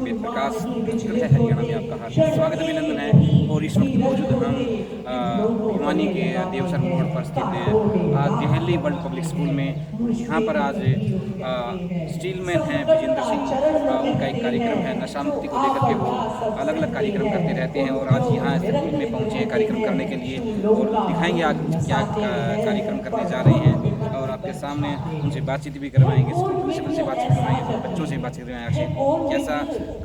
वेद प्रकाश है हरियाणा में आपका हार्दिक स्वागत अभिनंदन है। और इस वक्त मौजूद हम भिवानी के देवसर मोड़ पर स्थित आज दिल्ली वर्ल्ड पब्लिक स्कूल में। यहाँ पर आज स्टीलमैन हैं विजेंद्र सिंह, उनका एक कार्यक्रम है नशा मुक्ति को लेकर के। वो अलग अलग कार्यक्रम करते रहते हैं और आज यहाँ स्कूल में पहुँचे हैं कार्यक्रम करने के लिए और दिखाएंगे आज क्या कार्यक्रम करने जा रहे हैं। और आपके सामने उनसे बातचीत भी करवाएंगे, स्कूल प्रिंसिपल से बातचीत करवाएंगे, बच्चों से बातचीत करवाएंगे कैसा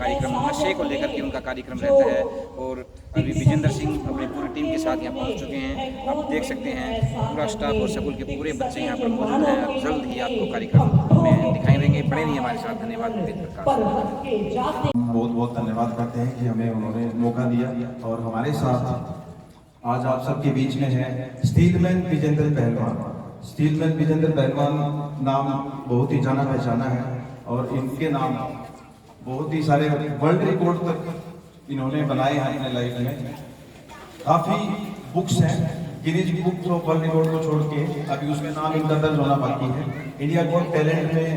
कार्यक्रम नशे को लेकर के उनका कार्यक्रम रहता है। और अभी विजेंद्र सिंह अपनी पूरी टीम के साथ यहाँ पहुँच चुके हैं। आप देख सकते हैं पूरा स्टाफ और स्कूल के पूरे बच्चे यहाँ पर मौजूद हैं। जल्द ही आपको कार्यक्रम में दिखाई देंगे। बने रहिए हमारे साथ। धन्यवाद। बहुत बहुत धन्यवाद करते हैं कि हमें उन्होंने मौका दिया। और हमारे साथ आज आप सबके बीच में है स्टीलमैन विजेंद्र पहलवान। स्टीलमैन विजेंद्र पहलवान नाम बहुत ही जाना पहचाना है और इनके नाम बहुत ही सारे वर्ल्ड रिकॉर्ड तक इन्होंने बनाए हैं अपने लाइफ में। काफ़ी बुक्स हैं, Guinness book of world record को छोड़ के अभी उसमें नाम इनका दर्ज होना बाकी है। इंडिया गॉट टैलेंट में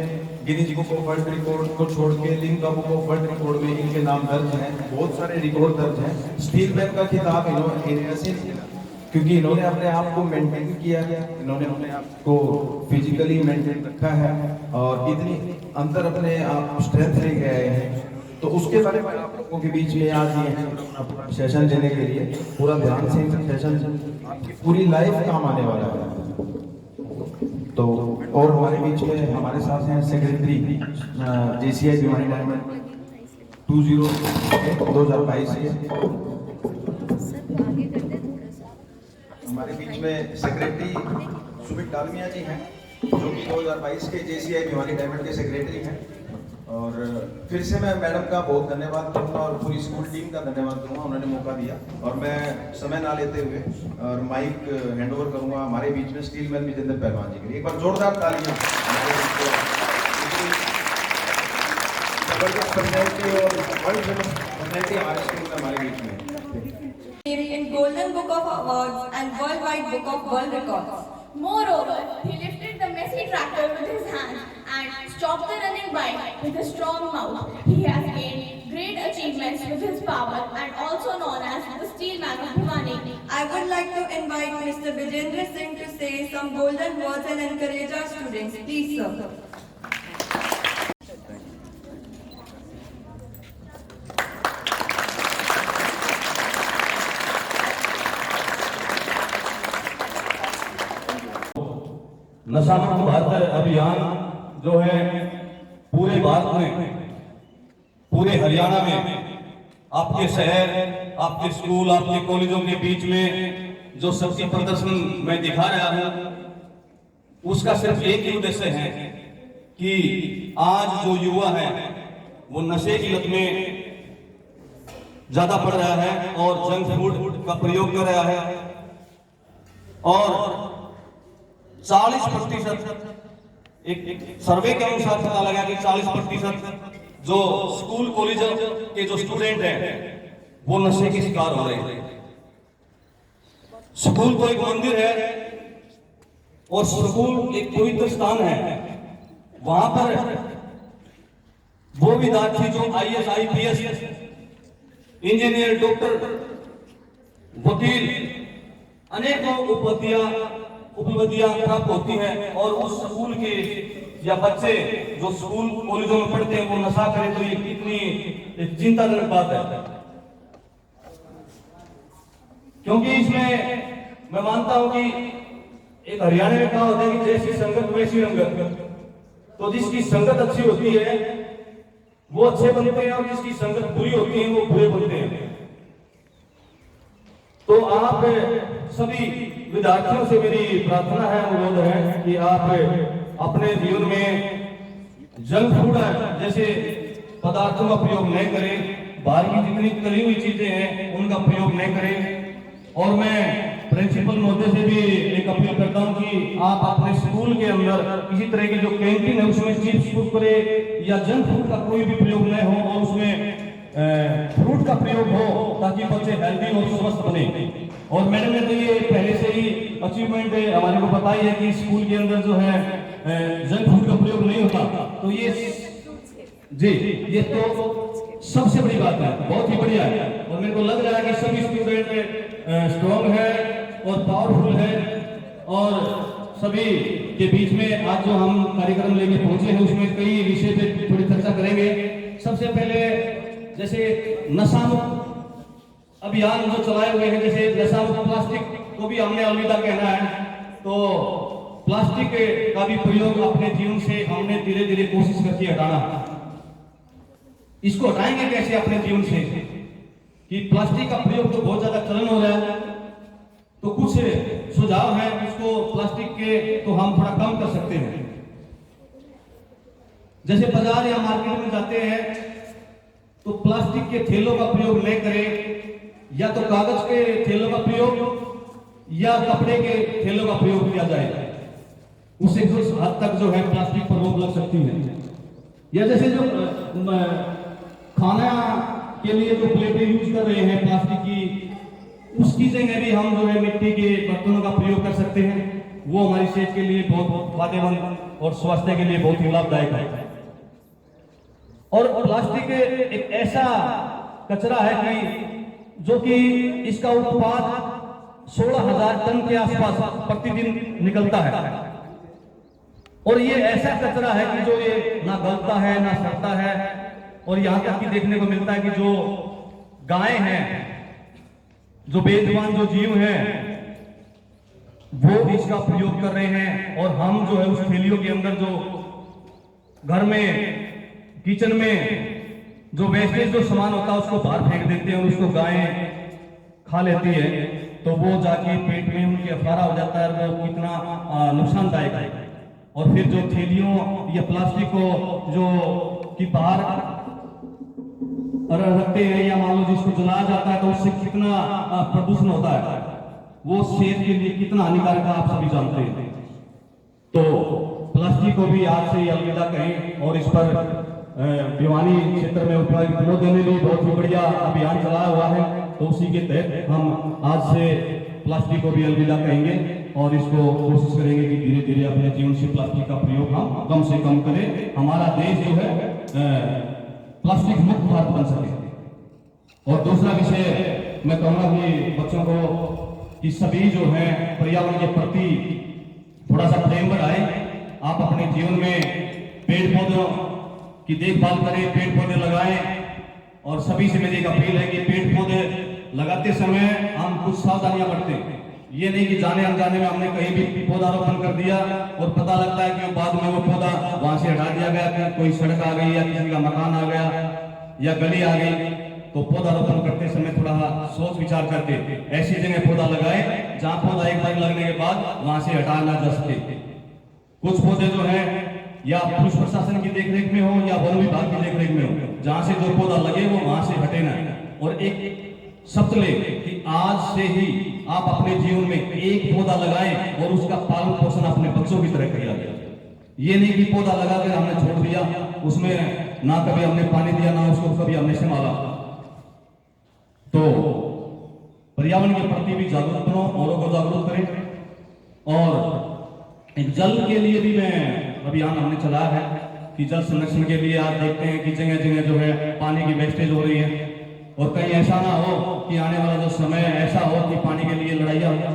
Guinness book of world record को छोड़ के Limca book of world record में इनके नाम दर्ज हैं। बहुत सारे रिकॉर्ड दर्ज हैं। स्टीलमैन का खिताब इन्होंने ऐसे क्योंकि इन्होंने अपने आप को मेंटेन किया, इन्होंने अपने आप को फिजिकली मेंटेन रखा है और इतनी अंदर अपने आप स्ट्रेंथ ले गए हैं। तो उसके बारे में आप लोगों के बीच में आज ये हैं अपना सेशन देने के लिए। पूरा ध्यान से सेशन आपकी पूरी लाइफ काम आने वाला है। तो और हमारे बीच में हमारे साथ हैं सेक्रेटरी JCI भिवानी डायमंड 2022 के। हमारे बीच में सेक्रेटरी सुमित डालमिया जी हैं जो कि 2022 के JCI भिवानी डायमंड के सेक्रेटरी हैं। और फिर से मैं मैडम का बहुत धन्यवाद करूँगा और पूरी स्कूल टीम का धन्यवाद करूँगा, उन्होंने मौका दिया। और मैं समय ना लेते हुए और माइक हैंड ओवर करूँगा हमारे बीच में स्टीलमैन विजेंद्र पहलवान जी के लिए। एक बार जोरदार तालियां जबरदस्त पर्सनैलिटी और वर्ल्ड फेमस पर्सनैलिटी हमारे स्कूल में हमारे बीच में in Golden Book of Awards and Worldwide Book of World Records. Moreover, he lifted the messy tractor with his hands and stopped the running bike with a strong mouth. He has gained great achievements with his power and also known as the Steelman of Bhiwani. I would like to invite Mr. Vijendra Singh to say some golden words and encourage our students. Please, sir. नशा मुक्त भारत अभियान जो है पूरे भारत में, पूरे हरियाणा में आपके शहर, आपके स्कूल, आपके कॉलेजों के बीच में जो शक्ति प्रदर्शन मैं दिखा रहा हूं, उसका सिर्फ एक ही उद्देश्य है कि आज जो युवा है वो नशे की लत में ज्यादा पड़ रहा है और जंक फूड का प्रयोग कर रहा है। और 40% एक सर्वे के अनुसार पता लगा कि 40% जो स्कूल कॉलेज के जो स्टूडेंट हैं वो नशे के शिकार हो रहे हैं। स्कूल कोई मंदिर है और स्कूल एक पवित्र स्थान है। वहां पर वो विद्यार्थी जो IAS IPS इंजीनियर, डॉक्टर, वकील अनेकों उपलब्धियां प्राप्त होती हैं और उस स्कूल के या बच्चे जो स्कूल कॉलेजों में पढ़ते हैं वो नशा करें तो ये कितनी चिंताजनक बात है। क्योंकि इसमें मैं मानता हूं कि एक हरियाणा में कहा होता है कि जैसी संगत वैसी रंगत। तो जिसकी संगत अच्छी होती है वो अच्छे बनते हैं और जिसकी संगत बुरी होती है वो बुरे बनते हैं। तो आप सभी विद्यार्थियों से मेरी प्रार्थना है, अनुरोध है कि आप अपने जीवन में जंक फूड जैसे पदार्थों का प्रयोग नहीं करें, बाहर की जितनी तली हुई चीजें हैं उनका प्रयोग नहीं करें। और मैं प्रिंसिपल महोदय से भी एक अपील करता हूं कि आप अपने स्कूल के अंदर किसी तरह की जो कैंटीन है उसमें चिप्स, कुरकुरे या जंक फूड का कोई भी प्रयोग नहीं हो और उसमें फ्रूट का प्रयोग हो ताकि बच्चे हेल्दी और स्वस्थ बने। और मैडम ने तो ये पहले से ही अचीवमेंट हमारे को बताई है कि स्कूल के अंदर जो है जंक फूड का प्रयोग नहीं होता। तो ये जी ये तो सबसे बड़ी बात है, बहुत ही बढ़िया है। और मेरे को लग रहा है कि सभी स्टूडेंट स्ट्रॉन्ग है और पावरफुल है, और सभी के बीच में आज जो हम कार्यक्रम लेके पहुंचे हैं उसमें कई विषय पे थोड़ी चर्चा करेंगे। सबसे पहले जैसे नशा मुक्त अभियान जो चलाए हुए हैं, जैसे नशा मुक्त प्लास्टिक को भी हमने अलविदा कहना है, तो प्लास्टिक का भी प्रयोग अपने जीवन से हमने धीरे धीरे कोशिश करके हटाना। इसको हटाएंगे कैसे अपने जीवन से कि प्लास्टिक का प्रयोग तो बहुत ज्यादा चलन हो रहा है, तो कुछ सुझाव हैं उसको प्लास्टिक के तो हम थोड़ा कम कर सकते हैं। जैसे बाजार या मार्केट में जाते हैं तो प्लास्टिक के थैलों का प्रयोग न करें, या तो कागज के थैलों का प्रयोग या कपड़े के थैलों का प्रयोग किया जाए, उससे कुछ हद तक जो है प्लास्टिक पर रोक लग सकती है। या जैसे जो खाना के लिए जो प्लेटें यूज कर रहे हैं प्लास्टिक की, उसकी जगह भी हम जो है मिट्टी के बर्तनों का प्रयोग कर सकते हैं, वो हमारी सेहत के लिए बहुत फायदेमंद और स्वास्थ्य के लिए बहुत ही लाभदायक है। और प्लास्टिक एक ऐसा कचरा है कि जो कि इसका उत्पाद 16,000 टन के आसपास प्रतिदिन निकलता है, और ये ऐसा कचरा है कि जो ये ना गलता है ना सड़ता है, और यहाँ तक कि देखने को मिलता है कि जो गायें हैं, जो बेजुबान जो जीव हैं, वो इसका प्रयोग कर रहे हैं, और हम जो है उस थैलियों के अंदर जो घर में किचन में जो वेस्टेज जो सामान होता है उसको बाहर फेंक देते हैं और उसको गायें खा लेती है, तो वो जाके पेट में उनके अफारा हो जाता है, और वो कितना नुकसानदायक है। और फिर जो थैलियों या प्लास्टिक को जो कि बाहर रखते हैं या मान लो जिसको जलाया जाता है, तो उससे कितना प्रदूषण होता है, वो सेहत के लिए कितना हानिकारक है आप सभी जानते हैं। तो प्लास्टिक को भी आज से अलविदा कहें, और इस पर भिवानी क्षेत्र में उद्योगों ने भी बहुत ही बढ़िया अभियान चलाया हुआ है, तो उसी के तहत हम आज से प्लास्टिक को भी अलविदा कहेंगे और इसको कोशिश करेंगे कि धीरे धीरे अपने जीवन से प्लास्टिक का प्रयोग हम कम से कम करें, हमारा देश जो है प्लास्टिक मुक्त भारत बन सके। और दूसरा विषय मैं कहूंगा कि बच्चों को कि सभी जो है पर्यावरण के प्रति थोड़ा सा प्रेम बढ़ाएं। आप अपने जीवन में पेड़ पौधों की देखभाल करें, पेड़ पौधे लगाएं, और सभी से मेरी एक अपील है कि पेड़ पौधे लगाते समय हम कुछ सावधानियां बरतें। ये नहीं कि जाने अनजाने में हमने कहीं भी पौधारोपण कर दिया और पता लगता है कि बाद में वो पौधा वहां से हटा दिया गया, कि कोई सड़क आ गई या किसी का मकान आ गया या गली आ गई। तो पौधारोपण करते समय थोड़ा सोच विचार करके ऐसी जगह पौधा लगाए जहां पौधा एक बार लगने के बाद वहां से हटाया ना जा सके। कुछ पौधे जो है या पुलिस प्रशासन की देखरेख में हो या वन विभाग की देखरेख में हो, जहां से जो पौधा लगे वो वहां से हटे ना। और एक शब्द ले कि आज से ही आप अपने जीवन में एक पौधा लगाएं और उसका पालन पोषण अपने बच्चों की तरह किया जाए। ये नहीं कि पौधा लगाकर हमने छोड़ दिया, उसमें ना कभी हमने पानी दिया ना उसको कभी हमने संभाला। तो पर्यावरण के प्रति भी जागरूक बनो, औरों को जागरूक करें। और एक जल के लिए भी मैं अभियान हमने चलाया है कि जल संरक्षण के लिए आप देखते हैं कि जगह जगह जो है पानी की वेस्टेज हो रही है, और कहीं ऐसा ना हो कि आने वाला जो समय ऐसा हो कि पानी के लिए लड़ाइयां हो,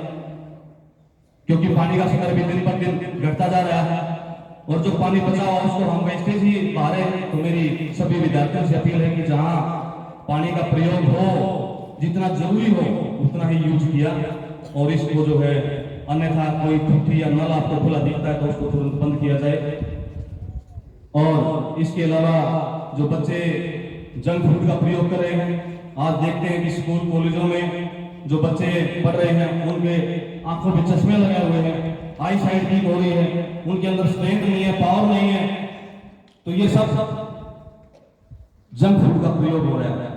क्योंकि पानी का स्तर भी दिन पर दिन घटता जा रहा है, और जो पानी बचा हुआ उसको हम वेस्टेज ही बाहर। तो मेरी सभी विद्यार्थियों से अपील है कि जहां पानी का प्रयोग हो, जितना जरूरी हो उतना ही यूज किया, और इसको जो है अन्यथा कोई टूटी या नल आपको खुला दिखता है तो उसको तुरंत बंद किया जाए। और इसके अलावा जो बच्चे जंक फूड का प्रयोग कर रहे हैं, आज देखते हैं कि स्कूल कॉलेजों में जो बच्चे पढ़ रहे हैं उनके आंखों पे चश्मे लगे हुए हैं, आई साइट वीक हो रही है, उनके अंदर स्ट्रेंथ नहीं है, पावर नहीं है। तो ये सब जंक फूड का प्रयोग हो रहा है।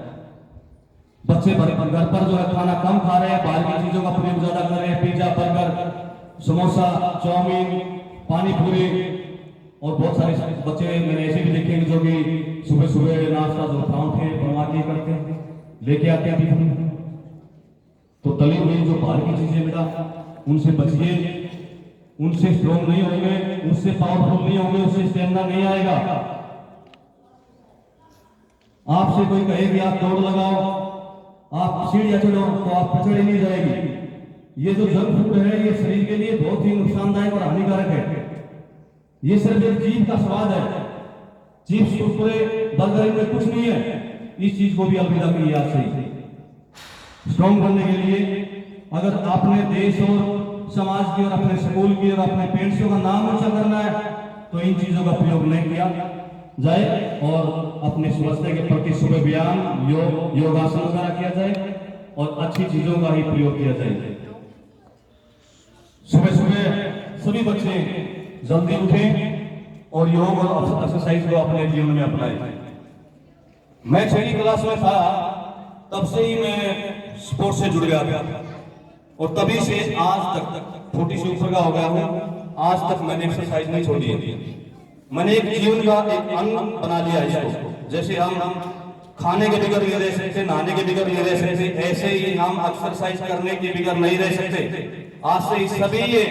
बच्चे घर पर जो है खाना कम खा रहे हैं, बाहर की चीजों का प्रयोग ज्यादा कर रहे हैं, पिज्जा, बर्गर, समोसा, चाउमीन, पानी पूरी, और बहुत सारे बच्चे मैंने ऐसे भी देखे जो कि सुबह सुबह नाश्ता जो परांठे बनवा के करते हैं, लेके आते हैं टिफिन। तो तली हुई जो बाहर की चीजें बेटा उनसे बचिए, उनसे स्ट्रॉन्ग नहीं होंगे, उससे पावरफुल नहीं होंगे, उससे स्टेमिना नहीं आएगा। आपसे कोई कहे कि आप दौड़ लगाओ, आप सीढ़ियां चढ़ो, तो आप पर चढ़ी नहीं जाएगी। ये जो जंक फूड है ये शरीर के लिए बहुत ही नुकसानदायक और हानिकारक है। ये सिर्फ एक जीभ का स्वाद है। चिप्स, कुरकुरे, बर्गर में कुछ नहीं है। इस चीज को भी अलविदा करिए आज से। स्ट्रॉन्ग बनने के लिए अगर आपने देश और समाज की और अपने स्कूल की और अपने पेरेंट्स का नाम ऊंचा करना है तो इन चीजों का प्रयोग नहीं किया जाए और अपने स्वास्थ्य के प्रति सुबह व्यायाम, योगासन वगैरह किया जाए और अच्छी चीजों का ही प्रयोग किया जाए। सुबह सुबह सभी बच्चे जल्दी उठें और योग और एक्सरसाइज को अपने जीवन में अपनाएं। मैं 6वीं क्लास में था तब से ही मैं स्पोर्ट्स से जुड़ गया था और तभी से आज तक 40 से ऊपर का हो गया हूँ। आज तक मैंने एक्सरसाइज नहीं छोड़ी है। मैंने एक जीवन का एक अंग बना लिया इसको। जैसे हम खाने के बगैर नहीं रह सकते, नहाने के बगैर नहीं रह सकते, ऐसे ही हम एक्सरसाइज करने के बगैर नहीं रह सकते। आज से सभी ये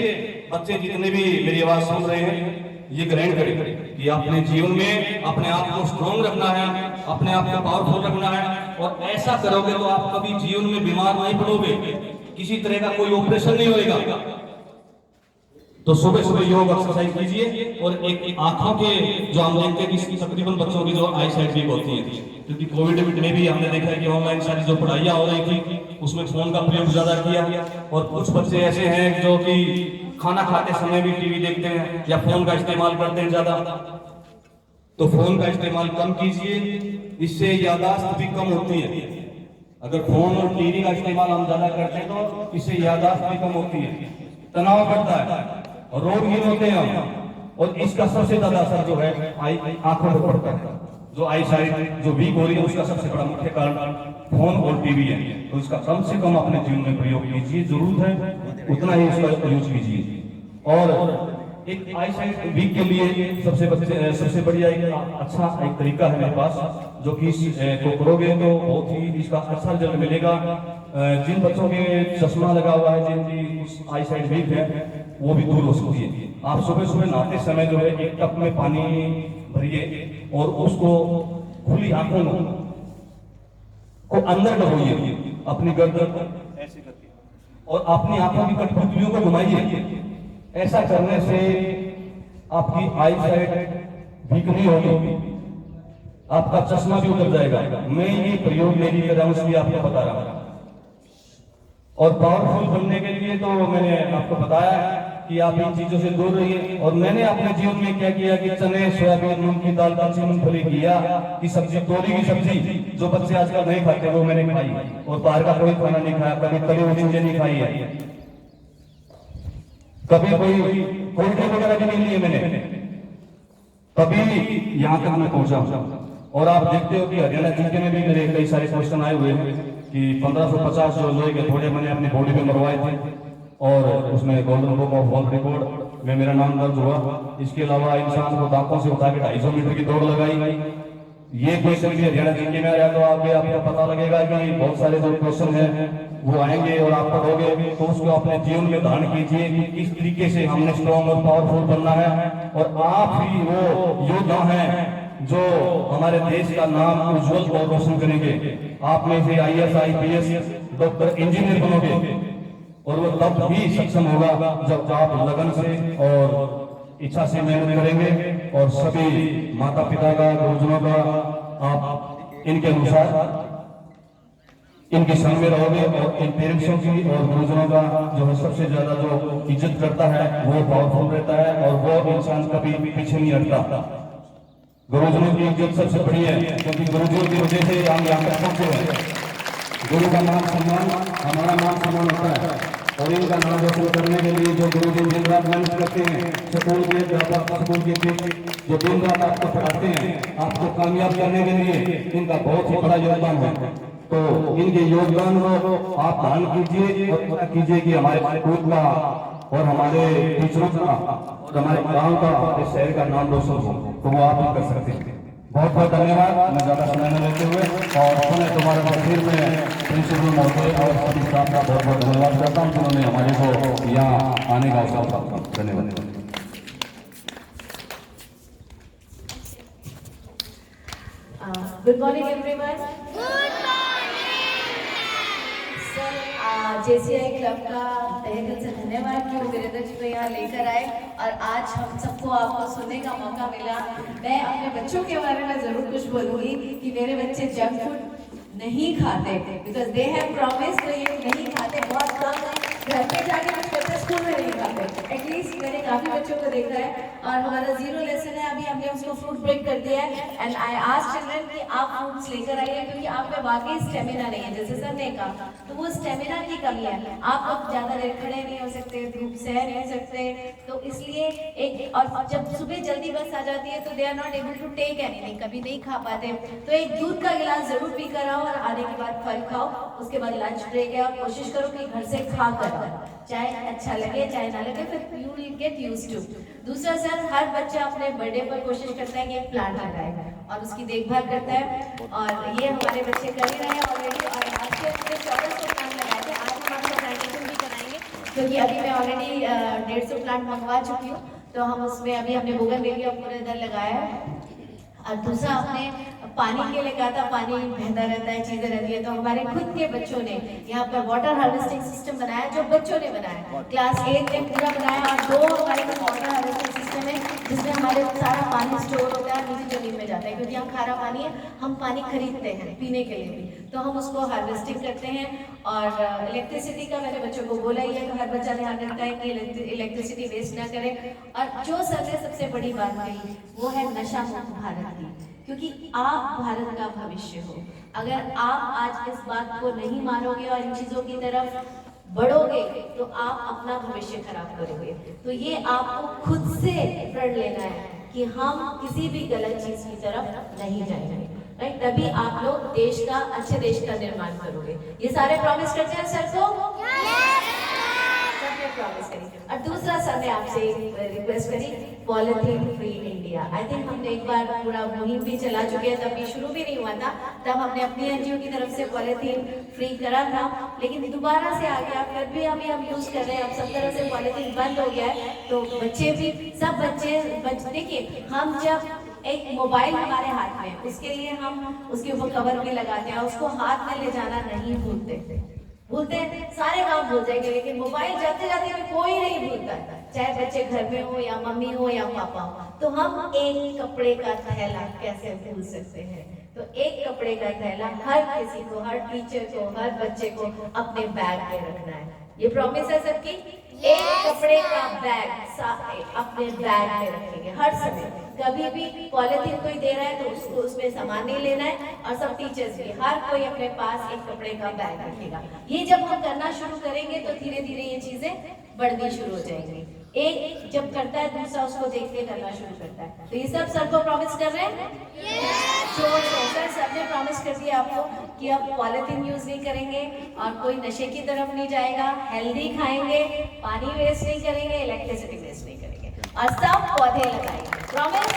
बच्चे जितने भी मेरी आवाज सुन रहे हैं ये ग्रहण करें कि अपने जीवन में अपने आप को स्ट्रॉन्ग रखना है, अपने आप को पावरफुल रखना है और ऐसा करोगे तो आप कभी जीवन में बीमार नहीं पड़ोगे, किसी तरह का कोई ऑपरेशन नहीं होएगा। तो सुबह सुबह योग एक्सरसाइज कीजिए और एक आंखों के जो हम देखते हैं कि तकरीबन बच्चों की जो आई साइट वीक होती है, क्योंकि कोविड में भी हमने देखा है कि ऑनलाइन सारी जो पढ़ाइयाँ हो रही थी उसमें फोन का प्रयोग ज्यादा किया और कुछ बच्चे ऐसे हैं जो कि खाना खाते समय भी टीवी देखते हैं या फोन का इस्तेमाल करते हैं ज्यादा। तो फोन का इस्तेमाल कम कीजिए, इससे याददाश्त भी कम होती है। अगर फोन और टीवी का इस्तेमाल हम ज्यादा करते हैं तो इससे याददाश्त भी कम होती है, तनाव बढ़ता है और रोगहीन होते हैं हम। और इसका सबसे ज्यादा असर जो है आंखों पर पड़ता है। जो आई साइट जो वीक हो रही है उसका सबसे बड़ा मुख्य कारण फोन और टीवी है। तो इसका कम से कम अपने जीवन में प्रयोग कीजिए, जरूरत है उतना ही उसका यूज कीजिए। और एक आई साइट वीक के लिए सबसे बढ़िया एक अच्छा एक तरीका है मेरे पास, जो कि इसको करोगे तो बहुत ही इसका अच्छा रिजल्ट मिलेगा। जिन बच्चों के चश्मा लगा हुआ है, जिनकी आई साइट वीक है, वो भी दूर हो सकती है। आप सुबह सुबह नहाते समय जो है एक कप में पानी भरिए और उसको खुली आंखों को अंदर डबोइए अपनी गर्दन ऐसे करके और अपनी आंखों की कठपुतलियों को घुमाइए। ऐसा करने से आपकी आई साइट वीक नहीं होगी, आपका चश्मा भी उतर जाएगा। मैं ये प्रयोग नहीं कर रहा हूं, इसलिए आपको बता रहा हूं। और पावरफुल बनने के लिए तो मैंने आपको बताया कि आप इन चीजों से दूर रहिए। और मैंने अपने जीवन में क्या किया कि चने, सोयाबीन, मूंग की दाल, कच्ची मूंगफली किया की सब्जी, तोरी की सब्जी जो बच्चे आजकल नहीं खाते वो मैंने खाई और बाहर का कोई खाना नहीं खाया, कभी तली हुई चीजें नहीं खाई है, कभी कोई कोल्ड ड्रिंक वगैरह भी नहीं लिए मैंने, तभी यहाँ तक मैं पहुंचा। और आप देखते हो कि हरियाणा जीके में भी मेरे कई सारे क्वेश्चन आए हुए हैं कि 1550 जो लोहे के थोड़े मैंने अपनी बॉडी पे मरवाए थे और उसमें golden book of world record में मेरा नाम दर्ज हुआ। इसके अलावा इंसान को दांतों से उठा के 250 मीटर की दौड़ लगाई। ये क्वेश्चन भी हरियाणा जीके में आया तो आगे आपको पता लगेगा कि बहुत सारे जो क्वेश्चन हैं वो आएंगे और आप पढ़ोगे तो उसको अपने जीवन में धारण कीजिए कि किस तरीके से हमने स्ट्रॉन्ग और पावरफुल बनना है। और आप ही वो योद्धा हैं जो हमारे देश का नाम उज्जवल और रोशन करेंगे। आप में से IAS, IPS, डॉक्टर, इंजीनियर बनोगे और वो तब भी सक्षम होगा जब आप लगन से और इच्छा से मेहनत करेंगे। और सभी माता पिता का, गुरुजनों का आप इनके अनुसार इनके संग में रहोगे और इन पेरेंट्सों की और गुरुजनों का जो है सबसे ज्यादा जो इज्जत करता है वो पावरफुल रहता है और वो इंसान कभी पीछे नहीं हटता। गुरुजनों की इज्जत सबसे बड़ी है क्योंकि गुरुजनों की वजह से हम यहाँ तक पहुंचे हैं। गुरु का मान सम्मान हमारा मान सम्मान होता है और इनका नाम रोशन करने के लिए जो गुरुजी दिन रात मेहनत करते हैं, स्कूल के अध्यापक, स्कूल के जो दिन रात आपको पढ़ाते हैं, आपको कामयाब करने के लिए इनका बहुत ही बड़ा योगदान है। तो इनके योगदान को आप ध्यान कीजिए और पता कीजिए कि हमारे स्कूल का और हमारे टीचरों का और हमारे गांव का, हमारे शहर का नाम रोशन हो, तो वो आप भी कर सकते हैं। बहुत बहुत धन्यवाद। मैं ज्यादा समय न लेते हुए और पुनः तुम्हारे तस्वीर में प्रिंसिपल महोदय और सभी स्टाफ का बहुत बहुत धन्यवाद करता हूँ जिन्होंने हमारे को यहाँ आने का अवसर प्राप्त किया। धन्यवाद। Good morning, everyone. Sir, JCI club का तहे दिल से धन्यवाद कि वो वीरेंद्र जी को यहाँ लेकर आए और आज हम सबको आपको सुनने का मौका मिला। मैं अपने बच्चों के बारे में जरूर कुछ बोलूँगी कि मेरे बच्चे जंक फूड नहीं खाते, बिकॉज दे हैव प्रॉमिस, तो ये नहीं खाते, बहुत कम है, घर पे जाके कुछ करते, स्कूल में नहीं खाते। एटलीस्ट मैंने काफी बच्चों को देखा है। और हमारा 0 लेसन है, अभी हमने उसको फ्रूट ब्रेक कर दिया है एंड आई आस्क्ड चिल्ड्रन कि आप फ्रूट्स लेकर आइए, क्योंकि आप में वाकई स्टेमिना नहीं है, जैसे सर ने कहा, तो वो स्टेमिना की कमी है। आप अब ज्यादा देर खड़े नहीं हो सकते, धूप सह नहीं सकते, तो इसलिए एक, और जब सुबह जल्दी बस आ जाती है तो they are not able to take anything, कभी नहीं खा पाते, तो एक दूध का गिलास जरूर पी कर आओ और आने के बाद फल खाओ, उसके बाद लंच ब्रेक है, कोशिश करो कि घर से खा कर, चाहे अच्छा लगे चाहे ना लगे, फिर you will get used to. दूसरा सर, हर बच्चा अपने बर्थडे पर कोशिश करता है कि एक प्लांट लगाए और उसकी देखभाल करता है, और ये हमारे बच्चे कर ही रहे हैं ऑलरेडी। और आज के हमने 1400 प्लांट लगाए थे, आज हम आपको प्लांटेशन भी कराएंगे, क्योंकि अभी मैं ऑलरेडी 150 प्लांट मंगवा चुकी हूँ, तो हम उसमें अभी हमने बोगनवेलिया पूरे इधर लगाया है। और दूसरा, आपने पानी के लिए कहा था, पानी बहता रहता है, चीजें रहती है, तो हमारे खुद के बच्चों ने यहाँ पर वाटर हार्वेस्टिंग सिस्टम बनाया, जो बच्चों ने बनाया, क्लास 8 में पूरा बनाया, और 2 हमारे पास वाटर हार्वेस्टिंग सिस्टम है जिसमें हमारे सारा पानी स्टोर होता है, नीचे जमीन में जाता है, क्योंकि यहाँ खारा पानी है, हम पानी खरीदते हैं पीने के लिए भी, तो हम उसको हार्वेस्टिंग करते हैं। और इलेक्ट्रिसिटी का मैंने बच्चों को बोला ही है, तो हर बच्चा ध्यान रखता है कि इलेक्ट्रिसिटी वेस्ट ना करे। और जो सर ने सबसे बड़ी बात कही वो है नशा मुक्त भारत की, क्योंकि आप भारत का भविष्य हो। अगर आप आज इस बात को नहीं मानोगे और इन चीजों की तरफ बढ़ोगे तो आप अपना भविष्य खराब करोगे। तो ये आपको खुद से प्रण लेना है कि हम किसी भी गलत चीज की तरफ नहीं जाएंगे, राइट? तभी आप लोग देश का, अच्छे देश का निर्माण करोगे। ये सारे प्रॉमिस करते हैं सर को? सबने प्रॉमिस करी। और दूसरा, सर ने आपसे रिक्वेस्ट करी, polythene free India. I think हमने एक बार पूरा मुहिम भी चला चुके हैं, तब भी शुरू भी नहीं हुआ था, तब हमने अपनी एनजीओ की तरफ से पॉलिथीन फ्री करा था, लेकिन दोबारा से आ गया, फिर भी अभी हम यूज कर रहे हैं। अब सब तरह से पॉलिथीन बंद हो गया है, तो बच्चे भी, सब बच्चे देखिए, हम जब एक मोबाइल हमारे हाथ में, उसके लिए हम उसके ऊपर कवर भी लगाते हैं, उसको हाथ में ले जाना नहीं भूलते हैं, सारे काम भूल जाएंगे, लेकिन मोबाइल जाते जाते भी कोई नहीं भूलता, चाहे बच्चे घर में हो या मम्मी हो या पापा हो। तो हम एक कपड़े का थैला कैसे भूल सकते हैं? तो एक कपड़े का थैला हर किसी को, हर टीचर को, हर बच्चे को अपने बैग में रखना है। ये प्रॉमिस है सबकी। एक कपड़े का बैग अपने बैग में रखेंगे हर समय। कभी भी पॉलिथीन कोई दे रहा है तो उसको, उसमें सामान नहीं लेना है, और सब टीचर्स भी, हर कोई अपने पास एक कपड़े का बैग रखेगा। ये जब हम करना शुरू करेंगे तो धीरे धीरे ये चीजें बढ़नी शुरू हो जाएंगी। एक जब करता है, दूसरा उसको देख के करना शुरू करता है। तो ये सब सर को प्रॉमिस कर रहे हैं? सर, सबने प्रॉमिस कर दिया आपको कि अब पॉलिथीन यूज नहीं करेंगे और कोई नशे की तरफ नहीं जाएगा, हेल्दी खाएंगे, पानी वेस्ट नहीं करेंगे, इलेक्ट्रिसिटी वेस्ट नहीं करेंगे, और सब पौधे लगाएंगे। Promise?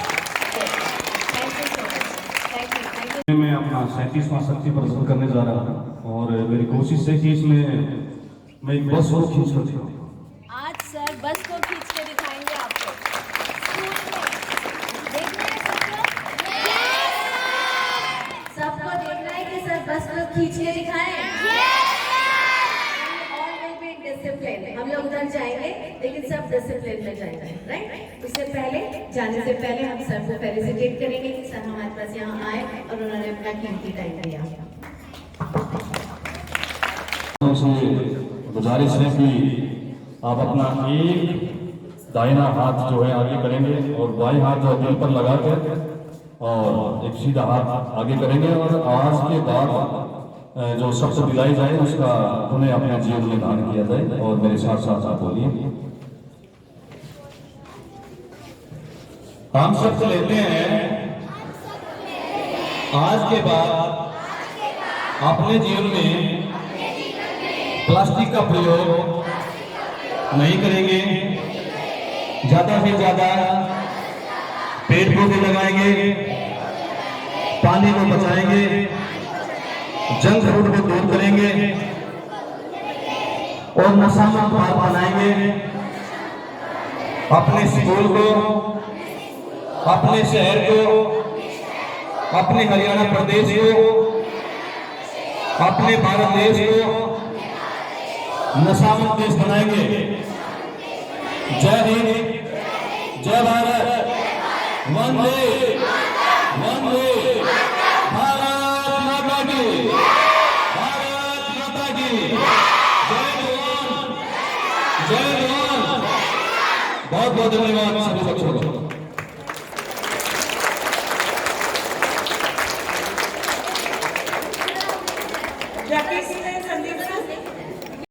Thank you so much. Thank you. मैं अपना 37वां शक्ति प्रदर्शन करने जा रहा हूँ, और मेरी कोशिश है कि इसमें मैं एक बस को खींच कर दिखाऊं। आज सर बस को खींच के दिखाएंगे आपको। देखना है सबको देखना है कि सर बस को खींच के दिखाएं। डिसिप्लिन, हम लोग उधर जाएंगे लेकिन सब डिसिप्लिन में जाएंगे, राइट? उससे पहले, जाने से पहले हम सर को फेलिसिटेट करेंगे कि सर हमारे पास यहाँ आए और उन्होंने अपना कीमती टाइम दिया। गुजारिश है कि आप अपना एक दाहिना हाथ जो है आगे करेंगे और बाएं हाथ जो दिल पर लगा कर और एक सीधा हाथ आगे करेंगे, और आज के बाद जो शब्द दिलाई जाए उसका उन्हें अपने जीवन में धारण किया जाए। और मेरे साथ साथ आप बोलिए। हम शब्द लेते हैं, आज के बाद अपने जीवन में प्लास्टिक का प्रयोग नहीं करेंगे, ज्यादा से ज्यादा पेड़ पौधे लगाएंगे, पानी को बचाएंगे, जंक फूड को दूर करेंगे और नशा मुक्त भारत बनाएंगे। अपने स्कूल को, अपने शहर को अपने हरियाणा प्रदेश को, अपने भारत देश को नशामुक्त देश बनाएंगे। जय हिंद, जय भारत, वंदे वंदे, भारत माता की, भारत माता की, जय जवान, जय जवान। बहुत बहुत धन्यवाद सभी बच्चों को।